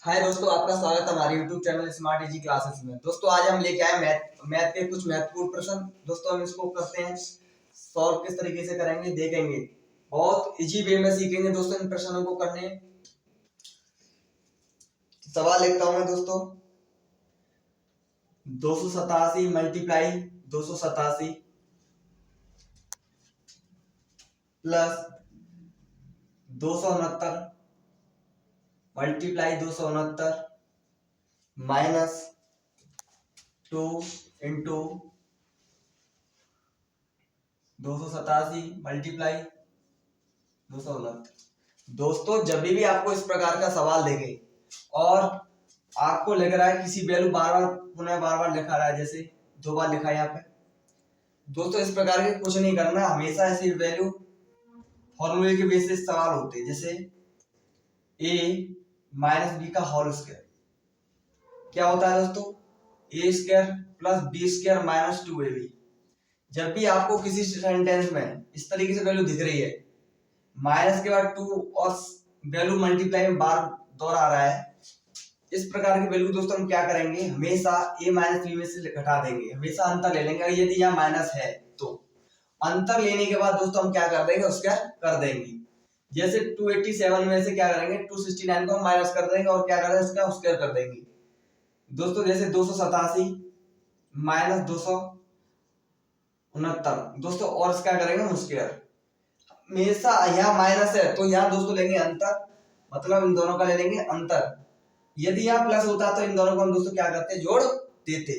हाय दोस्तों, आपका स्वागत है हमारे YouTube channel smart easy classes में। दोस्तों आज हम लेके आए मैथ के कुछ महत्वपूर्ण प्रश्न। दोस्तों हम इसको करते हैं सॉल्व किस तरीके से करेंगे देखेंगे। बहुत इजी वे में सीखेंगे दोस्तों इन प्रश्नों को करने। सवाल लिखता हूं मैं दोस्तों। 287 multiply 287 plus 269 multiply 269 minus 2 into 287 multiply 269। दोस्तों जब भी आपको इस प्रकार का सवाल देंगे और आपको लग रहा है किसी वैल्यू बार बार लिखा रहा है, जैसे दो बार लिखा है यहाँ पे, दोस्तों इस प्रकार के कुछ नहीं करना। हमेशा ऐसी वैल्यू फॉर्मूले के बेसिस सवाल होते हैं, जैसे a माइनस बी का होल स्क्वायर क्या होता है दोस्तों, A square plus B square minus 2ab। जब भी आपको किसी सेंटेंस में इस तरीके से वैल्यू दिख रही है, माइनस के बाद 2 और वैल्यू मल्टीप्लाई में बार दोहरा रहा है, इस प्रकार की वैल्यू दोस्तों हम क्या करेंगे, हमेशा a माइनस बी में से घटा देंगे, हमेशा अंतर ले लेंगे। यदि यहाँ माइनस है तो अंतर लेने के बाद दोस्तों हम क्या कर देंगे, उसका कर देंगे। जैसे 287 में से क्या करेंगे, 269 को हम माइनस कर देंगे और क्या करेंगे, उसका स्क्वायर कर देंगे। दोस्तों जैसे 287 माइनस 269 दोस्तों, और इसका करेंगे हम स्क्वायर। हमेशा यहाँ माइनस है तो यहाँ दोस्तों लेंगे अंतर, मतलब इन दोनों का ले लेंगे अंतर। यदि यहाँ प्लस होता तो इन दोनों को हम दोस्तों क्या करते, जोड़ देते।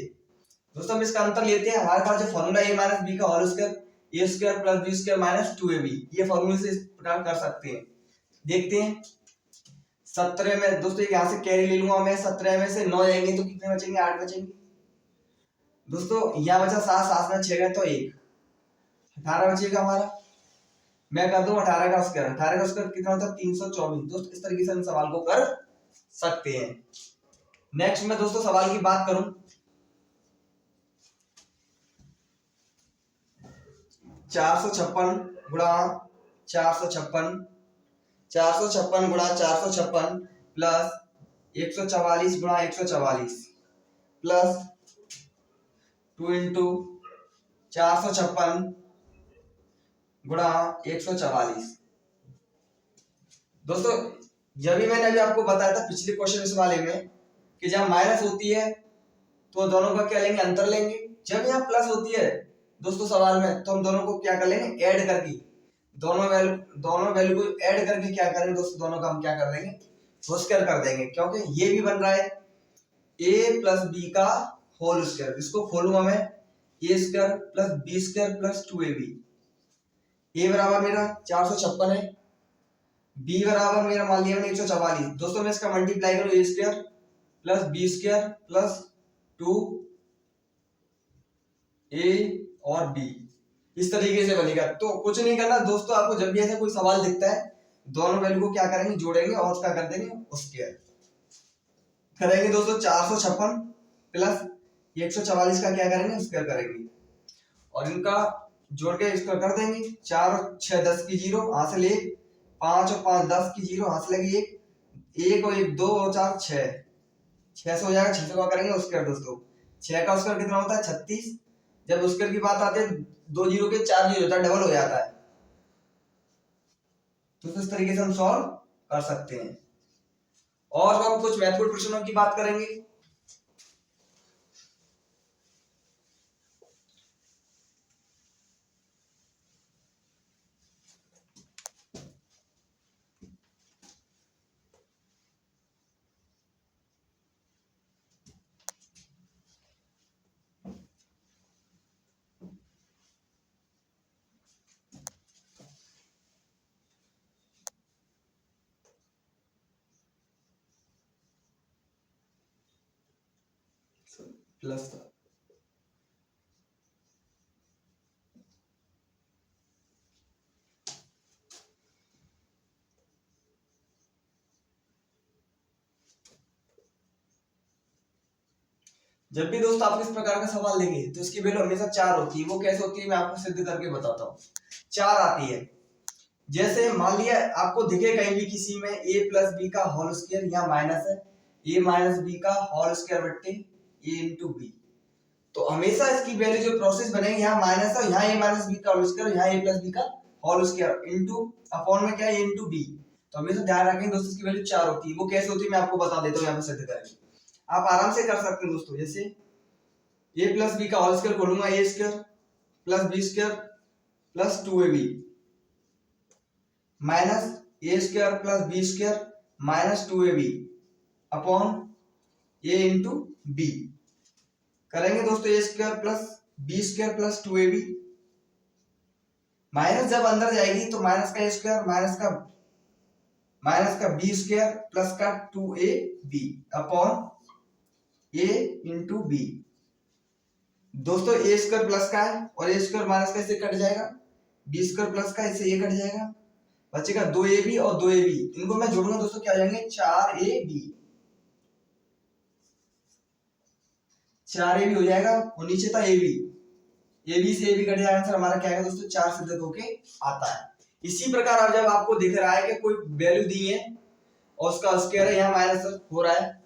दोस्तों हम इसका अंतर लेते हैं। हमारे पास जो फॉर्मूला a माइनस बी का whole square, A square plus B square minus 2ab, ये फॉर्मूले से इस प्रकार कर सकते हैं। देखते हैं 17 में दोस्तों यहाँ से कैरी ले लूंगा मैं, 17 में से 9 जाएंगे तो कितने बचेंगे, 8 बचेंगे। दोस्तों यहाँ बचा 7, 7 में 6 गए तो 1, 18 बचेगा हमारा। मैं कर दूं 18 का स्क्वायर, 18 का स्क्वायर कितना होता है, 324। दोस्तों इस तरीके से हम सवाल को कर सकते हैं। नेक्स्ट में दोस्तों सवाल की बात करूं, 456 गुणा 456 456 गुणा 456 प्लस 144 गुणा 144 प्लस 2 इंटू 456 गुणा 144। दोस्तों जब भी मैंने अभी आपको बताया था पिछले क्वेश्चन इस वाले में कि जब माइनस होती है तो दोनों का क्या लेंगे, अंतर लेंगे। जब यहाँ प्लस होती है दोस्तों सवाल में, तो हम दोनों को क्या कर लेंगे, ऐड करके, दोनों वैल्यू को ऐड करके क्या करेंगे दोस्तों, दोनों का हम क्या कर देंगे, स्क्वायर कर देंगे। क्योंकि ये भी बन रहा है a प्लस बी का होल स्क्वायर, इसको खोलूंगा मैं, a square plus B square plus 2ab। a बराबर मेरा 456 है, b बराबर मेरा मान लिया मैंने 144। दोस्तों मैं इसका मल्टीप्लाई करूं, a square plus B square plus 2a और b, इस तरीके से बनेगा। तो कुछ नहीं करना दोस्तों, आपको जब भी ऐसा कोई सवाल दिखता है, दोनों वैल्यू को क्या करेंगे, जोड़ेंगे और उसका कर देंगे स्क्वायर करेंगे। दोस्तों 456 प्लस 144 का क्या करेंगे, स्क्वायर करेंगे और इनका जोड़ के स्क्वायर कर देंगे। 4 और 6 10 की 0 हासिल 1, 5 और 5 10 की 0 हासिल 1, 1 और 1 2 और 4 6, 6 से हो जाएगा, 6 का करेंगे स्क्वायर। दोस्तों 6 का स्क्वायर कितना होता है, 36। जब स्क्वायर की बात आती है 2 जीरो के 4 जीरो होता है, डबल हो जाता है। तो इस तरीके से हम सॉल्व कर सकते हैं। और हम कुछ महत्वपूर्ण प्रश्नों की बात करेंगे। प्लस जब भी दोस्तों आप इस प्रकार का सवाल लेंगे तो इसकी वैल्यू हमेशा 4 होती है। वो कैसे होती है मैं आपको सिद्ध करके बताता हूँ। 4 आती है, जैसे मान लिया आपको दिखे कहीं भी किसी में a प्लस बी का होल स्क्वायर, यहाँ माइनस है, ए माइनस बी का होल स्क्वायर बट्टे ए इंटू बी। तो हमेशा इसकी वैल्यू जो प्रोसेस बनेगी, यहाँ माइनस है, यहाँ ए माइनस बी का होल स्क्वायर, यहाँ ए प्लस बी का होल स्क्वायर इंटू अपॉन में क्या है ए इंटू बी। तो हमेशा ध्यान रखेंगे दोस्तों इसकी वैल्यू 4 होती है। वो कैसे होती है मैं आपको बता देता हूँ, यहाँ पे सिद्ध करेंगे। आप आराम से कर सकते हैं दोस्तों। जैसे ए प्लस बी का होल स्क्वायर खोलूंगा, A square plus B square plus 2ab minus A square plus B square minus 2ab upon A into B. करेंगे दोस्तों A square plus B square plus 2ab, minus जब अंदर जाएगी तो minus का A square minus का B square plus का 2ab upon A into B. दोस्तों ए स्क्वायर प्लस का है और ए स्क्वायर माइनस का इससे कट जाएगा, बी स्क्वायर प्लस का इससे ये कट जाएगा, बचेगा 2ab और 2ab। इनको मैं जोड़ूंगा दोस्तों क्या आ जाएंगे 4ab हो जाएगा और नीचे था ab, ab से ab कट जाएगा, आंसर हमारा क्या आएगा दोस्तों 4 सिद्ध होके आता है। इसी प्रकार अब जब आपको दिख रहा है कि कोई वैल्यू दी है और उसका स्क्वायर है यहाँ माइनस हो रहा है,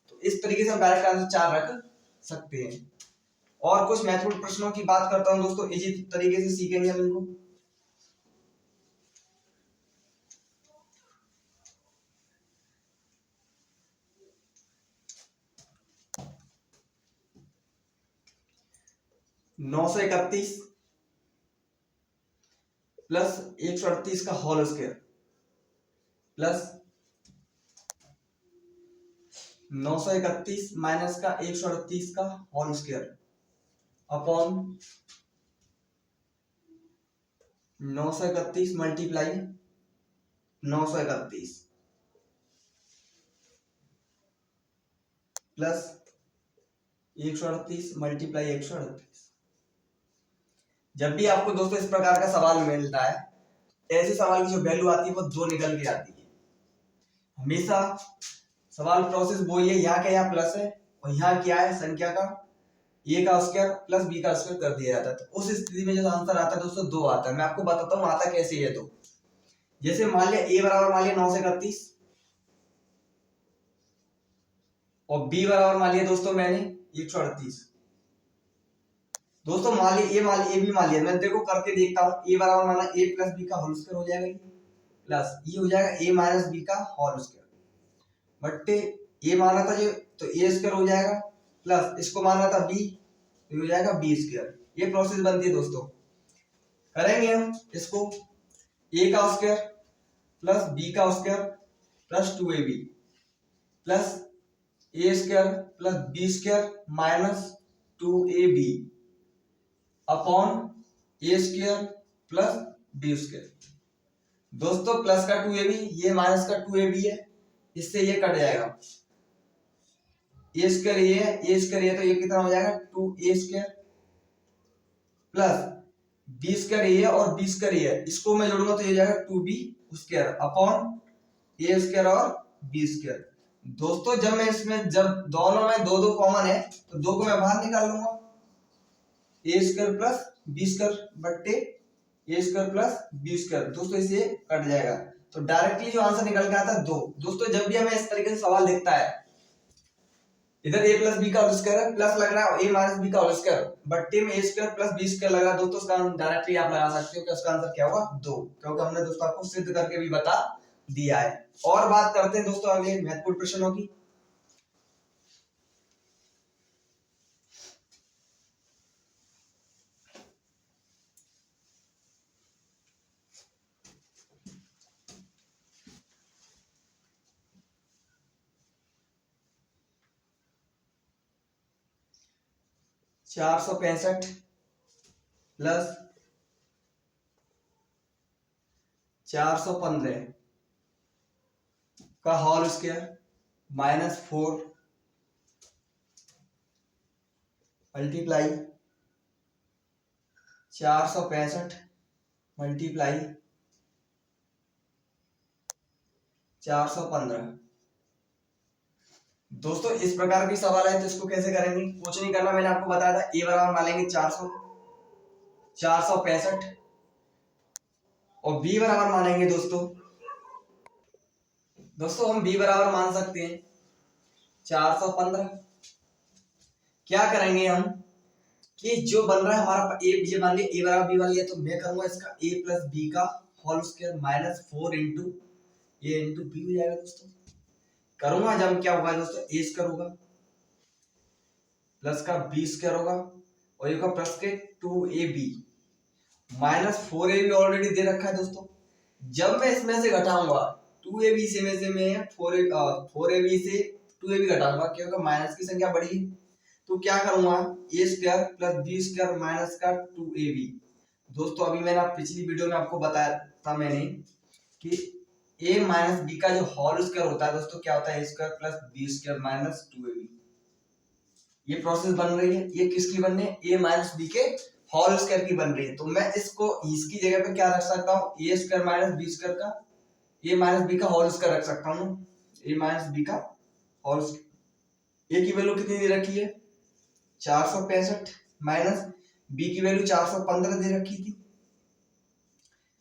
तो इस तरीके से हम डायरेक्ट आंसर 4 रख सकते हैं। और कुछ महत्वपूर्ण प्रश्नों की बात करता हूं दोस्तों, इसी तरीके से सीखेंगे हम इनको। नौ सौ 31 प्लस 138 का होल स्क्वायर प्लस 931 माइनस का 138 का whole square upon 931 multiply 931 plus 138 multiply 138। जब भी आपको दोस्तों इस प्रकार का सवाल मिलता है, ऐसे सवाल की जो वैल्यू आती है वो 2 निकल के आती है। हमेशा सवाल प्रोसेस वो ही है, यहाँ का यहाँ प्लस है और यहाँ क्या है संख्या का ए का स्क्वायर प्लस बी का स्क्वायर कर दिया जाता है। तो उस स्थिति में जो आंसर आता है दोस्तों 2 आता है। मैं आपको बताता हूँ आता कैसे है। तो जैसे मान लिया ए बराबर मान लिया 931 और बी बराबर मान लिया दोस्तों मैंने 138। दोस्तों मान लिया ए बी मान लिया, मैं देखो करके देखता हूँ। ए बराबर माना ए प्लस बी का होल स्क्वायर हो जाएगा प्लस ये हो जाएगा ए माइनस बी का होल स्क्वायर बट्टे ए माना था जो तो ए स्क्वायर हो जाएगा प्लस इसको माना था बी तो हो जाएगा बी स्क्वायर। ये प्रोसेस बनती है दोस्तों। करेंगे हम इसको ए का स्क्वायर प्लस बी का square plus 2ab plus A square plus B square minus 2ab upon A square plus B square. दोस्तों प्लस का 2ab ये माइनस का 2ab है, इससे ये कट जाएगा, ए स्क्वायर ये है, ए स्क्वायर ये, तो ये कितना हो जाएगा 2a square plus B square ये और बी स्क्वायर ये, इसको मैं जोड़ूंगा तो ये जाएगा 2b square upon A square और बी स्क्वायर। दोस्तों जब मैं इसमें जब दोनों में दो कॉमन है तो 2 को मैं बाहर निकाल लूंगा, ए स्क्वायर प्लस बी स्क्वायर बट्टे ए स्क्वायर प्लस बी स्क्वायर। दोस्तों इसे कट जाएगा तो डायरेक्टली जो आंसर निकल के आता है 2। दोस्तों जब भी हमें इस तरीके से सवाल दिखता है, इधर ए प्लस बी का होल स्क्वायर प्लस लग रहा है ए माइनस बी का होल स्क्वायर बट्टे में ए स्क्वायर प्लस बी स्क्वायर लग रहा है दोस्तों, उसका डायरेक्टली आप लगा सकते हो कि उसका आंसर क्या होगा 2, क्योंकि हमने दोस्तों आपको सिद्ध करके भी बता दिया है। और बात करते हैं दोस्तों अगले महत्वपूर्ण प्रश्नों की। चार सौ 415 का whole square minus 4 multiply 465 multiply 415। दोस्तों इस प्रकार की सवाल है तो इसको कैसे करेंगे, कुछ नहीं करना, मैंने आपको बताया था ए बराबर मान लेंगे 465 और बी बराबर मानेंगे दोस्तों हम बी बराबर मान सकते हैं 415। क्या करेंगे हम कि जो बन रहा है हमारा ए, ये मान लिया ए बराबर बी मान लिया, तो मैं करूंगा इसका ए प्लस बी का होल स्क्वायर माइनस 4 इंटू ए इंटू बी हो जाएगा दोस्तों। करूंगा जब क्या होगा दोस्तों, ए स्क्वायर होगा प्लस का बी स्क्वायर होगा और ये का प्लस के 2ab माइनस 4ab ऑलरेडी दे रखा है दोस्तों। जब मैं इसमें से घटाऊंगा 2ab से में से मैं 4ab से 2ab घटाऊंगा, क्या होगा माइनस की संख्या बढ़ी है, तो क्या करूंगा A square plus B square minus का 2ab। दोस्तों अभी मैंने पिछली वीडियो में आपको बताया था मैंने कि a माइनस बी का जो होल स्क्वायर होता है दोस्तों क्या होता है, A square plus B square minus 2ab। ये प्रोसेस बन रही है, ये किसकी बन रही है, ए माइनस बी के होल स्क्वायर की बन रही है। तो मैं इसको इसकी जगह पे क्या रख सकता हूँ, A square minus B square का ए माइनस बी का होल स्क्वायर रख सकता हूँ, ए माइनस बी का होल स्क्वायर। ए की वैल्यू कितनी दे रखी है 465 माइनस बी की वैल्यू 415 दे रखी थी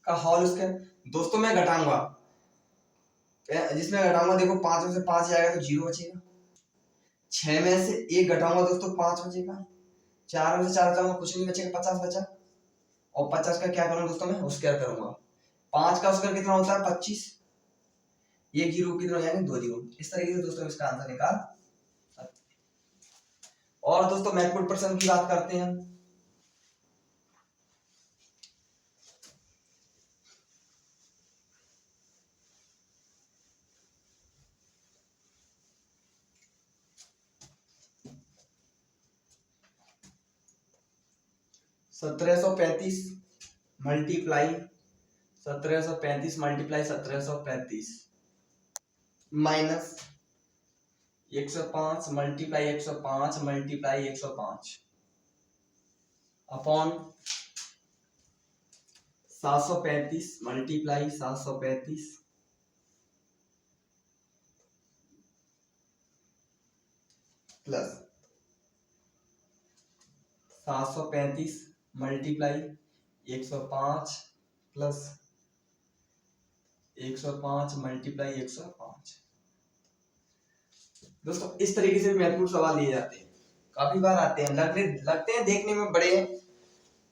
का होल स्क्वायर। दोस्तों मैं घटाऊंगा, जिसमें घटाऊंगा देखो 5 में से 5 जाएगा तो 0 बचेगा, 6 में से 1 घटाऊंगा दोस्तों 5 बचेगा, 4 में से 4 घटाऊंगा कुछ नहीं बचेगा, 50 बचा। और 50 का क्या करूंगा दोस्तों मैं स्क्वायर करूंगा, 5 का स्क्वायर कितना होता है 25, एक जीरो कितना हो जाएंगे 2 जीरो। इस तरीके से दोस्तों इसका आंसर निकाल। और दोस्तों महत्वपूर्ण प्रश्न की बात करते हैं। 1735 multiply 1735 multiply 1735 minus 105 multiply 105 multiply 105 upon 735 multiply 735 plus 735 multiply 105 plus 105 multiply 105। दोस्तों इस तरीके से महत्वपूर्ण सवाल लिए जाते हैं, काफी बार आते हैं, लगते हैं देखने में बड़े,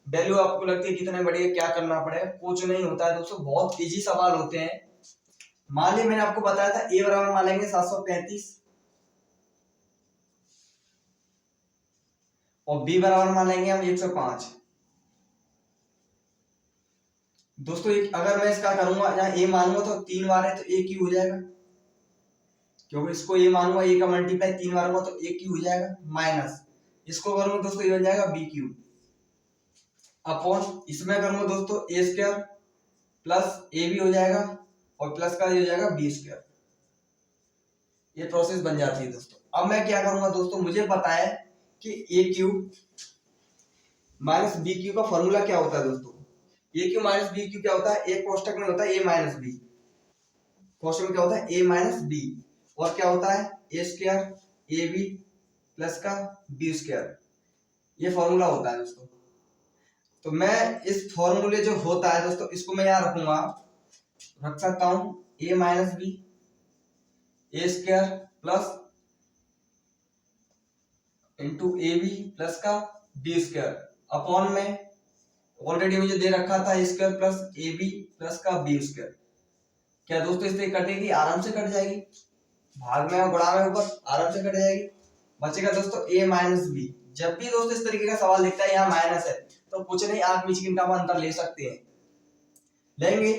वैल्यू आपको लगती है कितने बड़ी है, क्या करना पड़ेगा, कुछ नहीं होता है दोस्तों, बहुत इजी सवाल होते हैं। मान लीजिए मैंने आपको बताया था ए बराबर मान लेंगे 735 और बी बराबर मान लेंगे हम 105। दोस्तों अगर मैं इसका करूंगा यहाँ ए मानूंगा तो 3 बार है तो ए क्यू हो जाएगा, क्योंकि इसको ए मानूंगा ए का मल्टीप्लाई 3 बार होगा तो ए क्यू हो जाएगा, माइनस इसको करूंगा दोस्तों ये बन जाएगा बी क्यू अपॉन इसमें करूंगा दोस्तों A square plus A B हो जाएगा और प्लस का ये हो जाएगा बी स्क्वायर। ये प्रोसेस बन जाती है दोस्तों। अब मैं क्या करूंगा दोस्तों, मुझे पता है कि ए क्यू माइनस बी क्यू का फॉर्मूला क्या होता है दोस्तों, ए क्यू माइनस बी क्यू क्या होता है, एक कोष्टक में होता है ए माइनस बी, कोष्टक में क्या होता है ए माइनस बी और क्या होता है A square A B plus का बी स्क्वायर, ये फॉर्मूला होता है दोस्तों। तो मैं इस फॉर्मूले जो होता है दोस्तों इसको मैं यहाँ रखूंगा, रख सकता हूं A minus B A square plus into A B plus का बी स्क्वायर अपॉन में ऑलरेडी मुझे दे रखा था A square plus A B plus का बी स्क्वायर। क्या दोस्तों इससे कटेगी, आराम से कट जाएगी, भाग में गुणा में ऊपर आराम से कट जाएगी, बचेगा दोस्तों ए माइनस बी। जब भी दोस्तों इस तरीके का सवाल दिखता है यहाँ माइनस है तो कुछ नहीं, आप बीच का अंतर ले सकते हैं, लेंगे।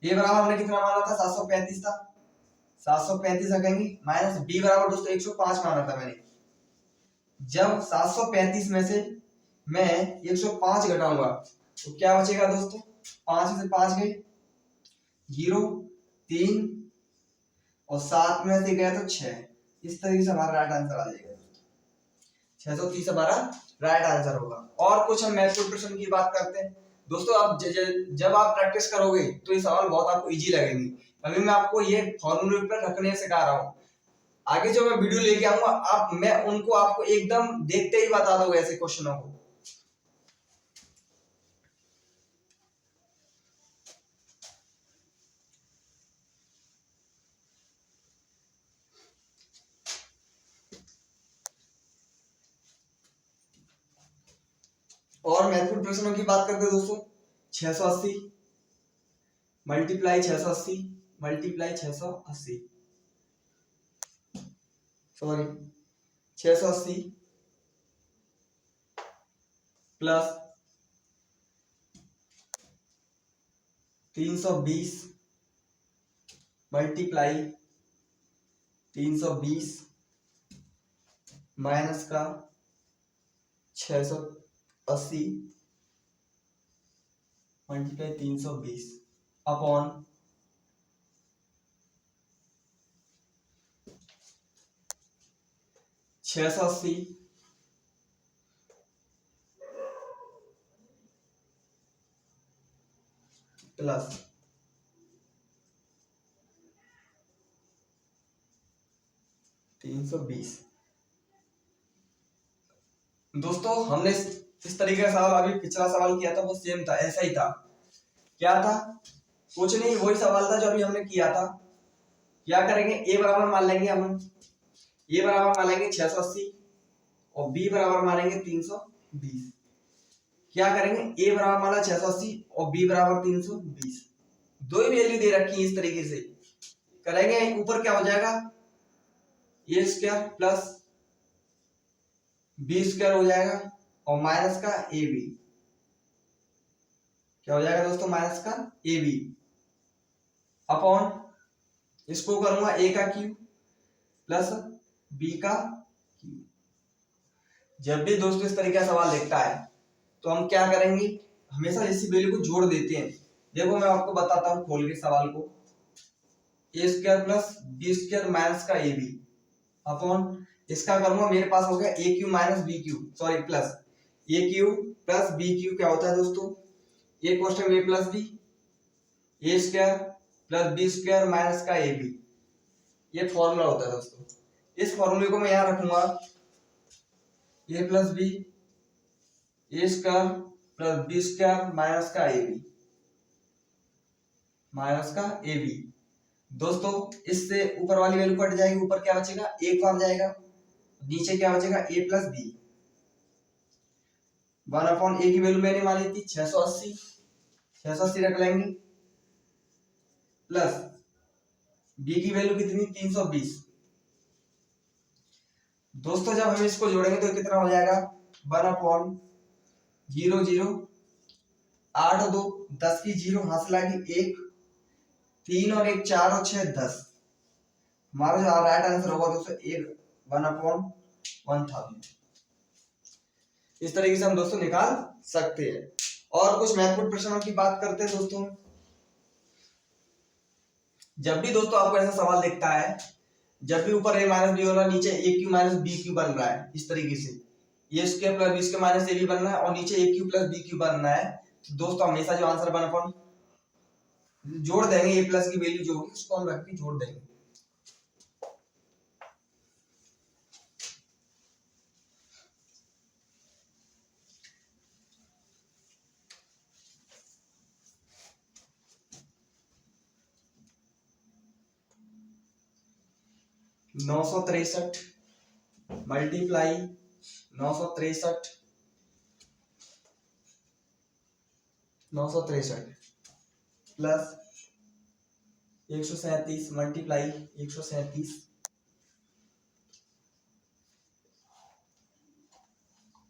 ए बराबर हमने कितना माना था 735 था, 735 रखेंगे माइनस बी बराबर दोस्तों 105 माना था मैंने। जब 735 में से मैं 105 घटाऊंगा तो क्या बचेगा दोस्तों, 5 से 5 गए 0 3 और 7 में से गया तो 6। इस तरीके से हमारा राइट आंसर आ जाएगा, 630 हमारा राइट आंसर होगा। और कुछ हम महत्वपूर्ण प्रश्न की बात करते हैं दोस्तों। अब जब आप प्रैक्टिस करोगे तो ये सवाल बहुत आपको इजी लगेंगे। अभी मैं आपको ये फॉर्मूले पर रखने सिखा रहा हूँ, आगे जो मैं वीडियो लेके आऊंगा आप मैं उनको आपको एकदम देखते ही बता दोगे ऐसे क्वेश्चनों को। महत्वपूर्ण प्रश्नों की बात करते हैं दोस्तों। 680 multiply 680 multiply 680 sorry 680 plus 320 multiply 320 minus का 680 मल्टीप्लाई 320 अपॉन 680 प्लस 320। दोस्तों हमने इस तरीके का सवाल अभी पिछला सवाल किया था, वो सेम था, ऐसा ही था। क्या था? कुछ नहीं, वही सवाल था जो अभी हमने किया था। क्या करेंगे, ए बराबर मान लेंगे हम, ए बराबर मान लेंगे 680 और बी बराबर मानेंगे 320। क्या करेंगे, ए बराबर माना 680 और बी बराबर 320, दो ही वैल्यू दे रखी है। इस तरीके से करेंगे, ऊपर क्या हो जाएगा, ए स्क्वायर प्लस बी स्क्वायर हो जाएगा और माइनस का ए बी। क्या हो जाएगा दोस्तों, माइनस का ए बी अपॉन, इसको करूंगा ए का क्यूब प्लस बी का क्यूब। जब भी दोस्तों इस तरीके का सवाल देखता है तो हम क्या करेंगे, हमेशा इसी वैल्यू को जोड़ देते हैं। देखो मैं आपको बताता हूं खोल के सवाल को, A square plus B square minus का ए बी अपॉन, इसका करूंगा, मेरे पास हो गया A Q minus B cube, sorry plus A cube plus B cube. क्या होता है दोस्तों, A question A plus B, A square plus B square minus का ए बी, ये फॉर्मूला होता है दोस्तों। इस फॉर्मूले को मैं यहां रखूंगा, A plus B, A square plus B square minus का ए बी, माइनस का ए बी। दोस्तों इससे ऊपर वाली वैल्यू कट जाएगी, ऊपर क्या बचेगा, एक फॉर्म जाएगा, नीचे क्या बचेगा, ए प्लस बी। 1 अपॉन ए की वैल्यू मैंने मानी थी 680, 680 रख लेंगे प्लस बी की वैल्यू कितनी, 320। दोस्तों जब हम इसको जोड़ेंगे तो कितना हो जाएगा, 1 अपॉन 0 0, 8 और 2 10 की 0 हासिल आएगी 1, 3 और 1 4 और 6 10। हमारा जो राइट आंसर होगा दोस्तों 1 अपॉन 1000। इस तरीके से हम दोस्तों निकाल सकते हैं। और कुछ महत्वपूर्ण प्रश्नों की बात करते हैं दोस्तों। जब भी दोस्तों आपको ऐसा सवाल दिखता है, जब भी ऊपर ए माइनस बी हो रहा है, नीचे A Q minus B cube बन रहा है, इस तरीके से A square plus B square minus A B बनना है और नीचे A cube plus B cube बनना है, तो दोस्तों हमेशा जो आंसर 1 अपॉन जोड़ देंगे, ए प्लस की वैल्यू जो होगी उसको हम रख के जोड़ देंगे। नौ सौ 63 multiply 963 plus 137 multiply 137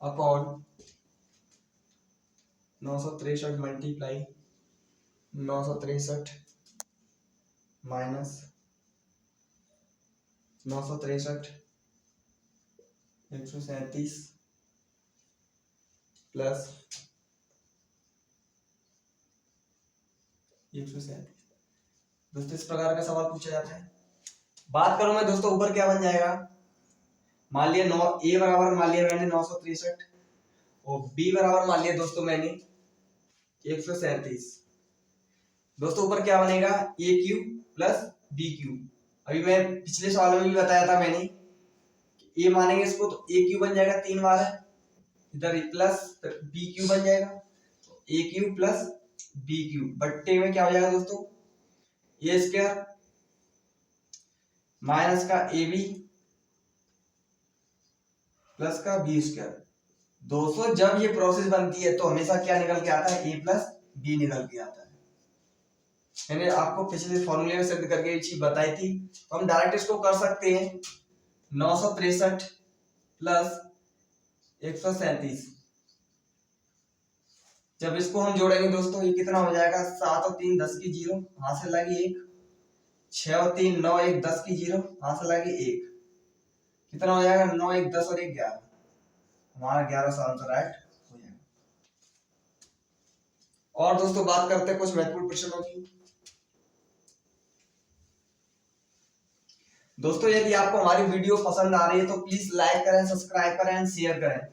upon 963 multiply 963 minus 963 137 plus 137। दोस्तों इस प्रकार का सवाल पूछा जाता है। बात करूं मैं दोस्तों, ऊपर क्या बन जाएगा, मान लिया ए बराबर मान लिया मैंने 963 और बी बराबर मान लिया दोस्तों मैंने 137। दोस्तों ऊपर क्या बनेगा, ए क्यू प्लस बी क्यू। अभी मैं पिछले सवाल में भी बताया था मैंने, ए मानेंगे इसको तो ए क्यू बन जाएगा 3 बार है, इधर प्लस बी क्यू बन जाएगा, ए क्यू प्लस बी क्यू बट्टे में क्या हो जाएगा दोस्तों, ए स्क्वायर माइनस का ए बी प्लस का बी स्क्वायर। दोस्तों जब ये प्रोसेस बनती है तो हमेशा क्या निकल के आता है, ए प्लस बी निकल के आता है। मैंने आपको पिछले फॉर्मूले में सिद्ध करके ये चीज बताई थी, तो हम डायरेक्ट इसको कर सकते हैं 963 प्लस 137। जब इसको हम जोड़ेंगे दोस्तों, ये कितना हो जाएगा, 7 और 3 10 की 0, हाथ से लगी 1, 6 और 3 9 1 10 की 0, हाथ से लगी 1, कितना हो जाएगा, 9 1 10 और 1 11, हमारा 11 का आंसर राइट हो जाएगा। और दोस्तों बात करते हैं कुछ महत्वपूर्ण प्रश्नों की। दोस्तों यदि आपको हमारी वीडियो पसंद आ रही है तो प्लीज लाइक करें, सब्सक्राइब करें एंड शेयर करें।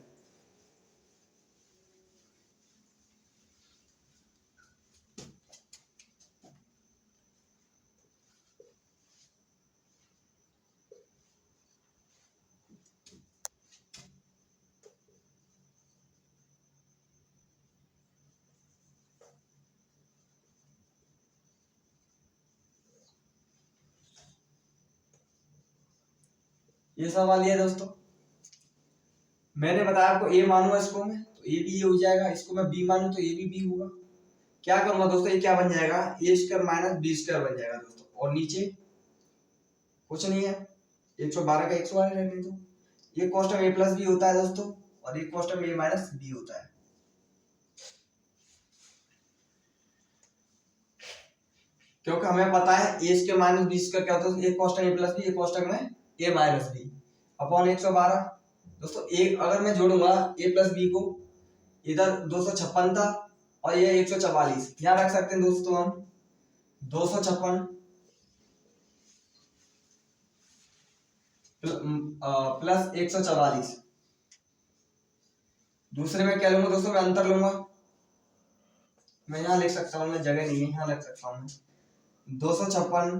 ये सवाल ये है दोस्तों, मैंने बताया आपको ए मानूंगा इसको मैं तो ए भी हो जाएगा, इसको मैं बी मानूं तो ए भी बी होगा। क्या करूंगा दोस्तों, ये क्या बन जाएगा, ए स्क्वायर माइनस बी स्क्वायर बन जाएगा दोस्तों, और नीचे कुछ नहीं है, 112 का 112 रहने दो। ये कॉस्ट में ए प्लस बी होता है दोस्तों, और ये कॉस्ट में ए माइनस बी होता है। क्योंकि हमें पता है A square minus B square क्या होता है, एक कॉस्ट में ए प्लस बी, एक कॉस्ट में ए माइनस बी अपॉन 112। दोस्तों एक अगर मैं जोड़ूंगा ए प्लस बी को, इधर 256 था और ये 144, यहाँ रख सकते हैं दोस्तों हम 256 प्लस 144। दूसरे में क्या लूंगा दोस्तों, मैं अंतर लूंगा, मैं यहाँ लिख सकता हूँ, मैं जगह नहीं है यहाँ लिख सकता हूँ, 256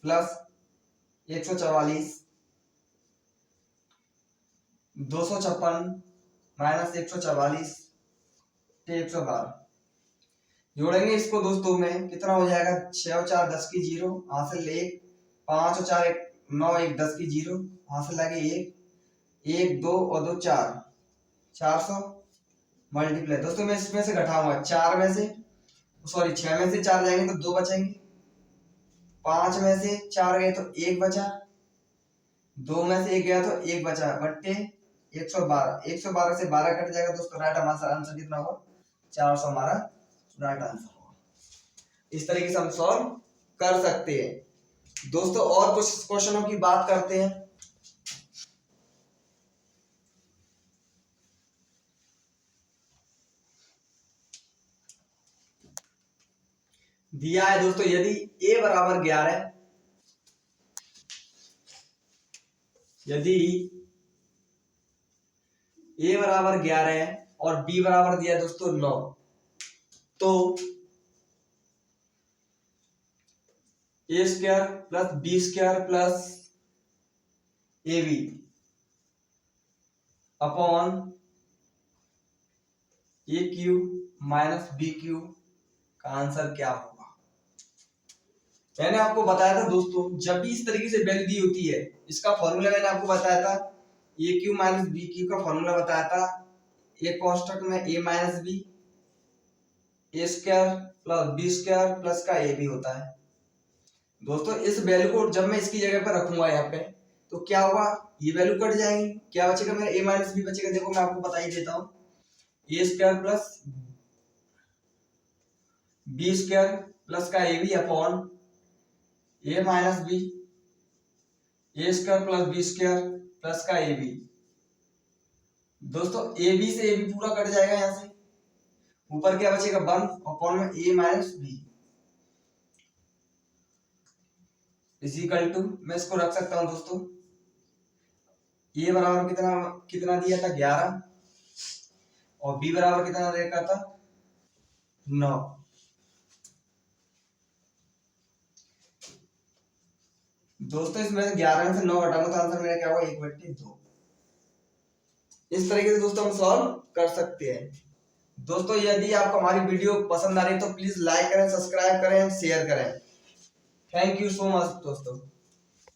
प्लस 144, 256 माइनस 144 के 112। जोड़ेंगे इसको दोस्तों में, कितना हो जाएगा, 6 और 4 10 की 0, हासिल 1, 5 और 4 9 1 10 की 0, हासिल लगे 1 1 2 और 2 4, 400 मल्टीप्लाई। दोस्तों मैं इसमें से घटाऊंगा, 4 में से सॉरी 6 में से 4 जाएंगे तो 2 बचेंगे, 5 में से 4 गए तो 1 बचा, 2 में से 1 गया तो 1 बचा, बट्टे 112, 112 से 12 कट जाएगा दोस्तों, राइट हमारा आंसर कितना होगा, 400 हमारा राइट आंसर होगा। इस तरीके से हम सॉल्व कर सकते हैं दोस्तों। और कुछ क्वेश्चनों की बात करते हैं। दिया है दोस्तों, यदि a बराबर 11, यदि a बराबर 11 है और b बराबर दिया है दोस्तों 9, तो a square plus B square plus A B upon A Q minus B Q का आंसर क्या होगा। मैंने आपको बताया था दोस्तों, जब भी इस तरीके से वैल्यू दी होती है, इसका फॉर्मूला मैंने आपको बताया था, A Q minus B Q का फॉर्मूला बताया था, ए कॉन्स्टेंट में A minus B, A square plus B square plus का ए बी होता है दोस्तों। इस वैल्यू को जब मैं इसकी जगह पर रखूंगा यहाँ पे, तो क्या होगा, ये वैल्यू कट जाएंगी, क्या बचेगा मेरा, ए माइनस बी बचेगा। देखो मैं आपको बता ही देता हूँ, A square plus B square plus का A B upon A minus B, A square plus B square plus का ए बी। दोस्तों ए बी से ए बी पूरा कट जाएगा, यहाँ से ऊपर क्या बचेगा, 1 अपॉन में A minus B is equal to, मैं इसको रख सकता हूं दोस्तों, ए बराबर कितना कितना दिया था 11 और बी बराबर कितना देखा था 9। दोस्तों इसमें 11 में से 9 घटाऊंगा तो आंसर मेरा क्या होगा, 1/2। इस तरीके से दोस्तों हम सॉल्व कर सकते हैं। दोस्तों यदि आपको हमारी वीडियो पसंद आ रही है तो प्लीज लाइक करें, सब्सक्राइब करें, शेयर करें। थैंक यू सो मच दोस्तों।